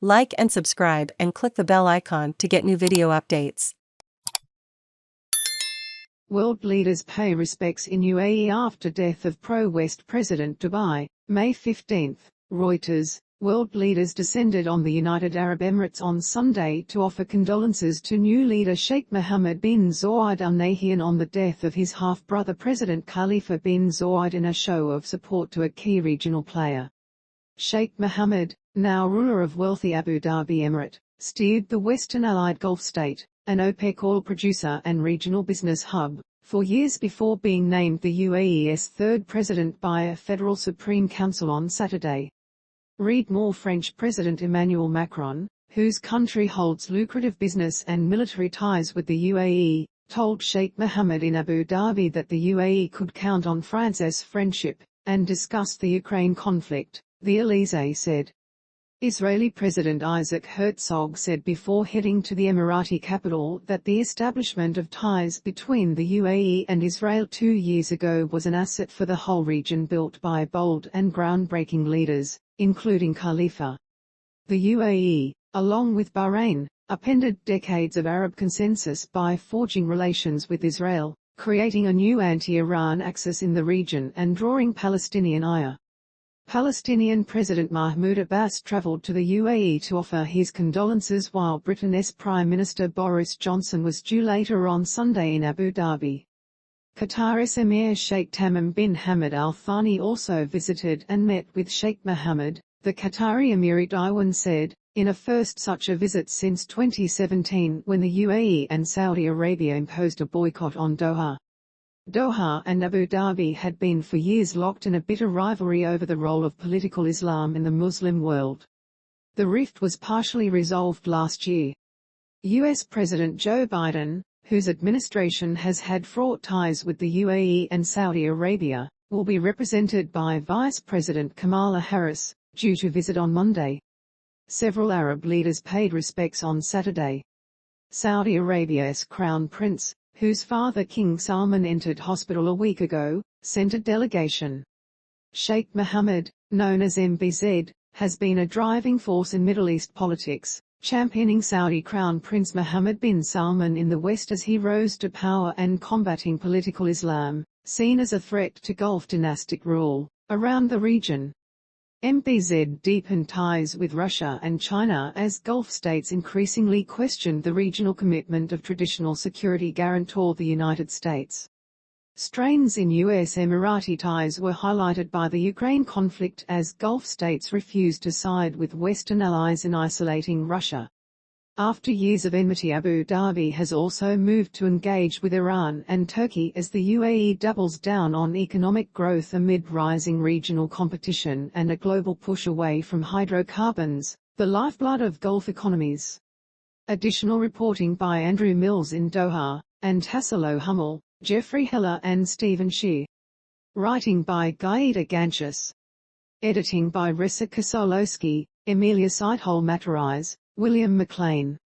Like and subscribe and click the bell icon to get new video updates. World leaders pay respects in UAE after death of pro-West President Dubai, May 15. Reuters. World leaders descended on the United Arab Emirates on Sunday to offer condolences to new leader Sheikh Mohammed bin Zayed Al Nahyan on the death of his half-brother President Khalifa bin Zayed in a show of support to a key regional player. Sheikh Mohammed, now ruler of wealthy Abu Dhabi Emirate, steered the Western Allied Gulf state, an OPEC oil producer and regional business hub, for years before being named the UAE's third president by a federal Supreme Council on Saturday. Read more. French President Emmanuel Macron, whose country holds lucrative business and military ties with the UAE, told Sheikh Mohammed in Abu Dhabi that the UAE could count on France's friendship, and discussed the Ukraine conflict, the Elysee said. Israeli President Isaac Herzog said before heading to the Emirati capital that the establishment of ties between the UAE and Israel 2 years ago was an asset for the whole region, built by bold and groundbreaking leaders, including Khalifa. The UAE, along with Bahrain, upended decades of Arab consensus by forging relations with Israel, creating a new anti-Iran axis in the region and drawing Palestinian ire. Palestinian President Mahmoud Abbas travelled to the UAE to offer his condolences, while Britain's Prime Minister Boris Johnson was due later on Sunday in Abu Dhabi. Qatar's Emir Sheikh Tamim bin Hamad Al Thani also visited and met with Sheikh Mohammed, the Qatari Amiri Diwan said, in a first such a visit since 2017, when the UAE and Saudi Arabia imposed a boycott on Doha. Doha and Abu Dhabi had been for years locked in a bitter rivalry over the role of political Islam in the Muslim world. The rift was partially resolved last year. US President Joe Biden, whose administration has had fraught ties with the UAE and Saudi Arabia, will be represented by Vice President Kamala Harris, due to visit on Monday. Several Arab leaders paid respects on Saturday. Saudi Arabia's Crown Prince, whose father King Salman entered hospital a week ago, sent a delegation. Sheikh Mohammed, known as MBZ, has been a driving force in Middle East politics, championing Saudi Crown Prince Mohammed bin Salman in the West as he rose to power and combating political Islam, seen as a threat to Gulf dynastic rule around the region. MBZ deepened ties with Russia and China as Gulf states increasingly questioned the regional commitment of traditional security guarantor the United States. Strains in U.S. Emirati ties were highlighted by the Ukraine conflict as Gulf states refused to side with Western allies in isolating Russia. After years of enmity, Abu Dhabi has also moved to engage with Iran and Turkey as the UAE doubles down on economic growth amid rising regional competition and a global push away from hydrocarbons, the lifeblood of Gulf economies. Additional reporting by Andrew Mills in Doha, and Tassilo Hummel, Jeffrey Heller and Steven Scheer. Writing by Ghaida Ghantous. Editing by Raissa Kasolowsky, Emelia Sithole Matarise, William McLean.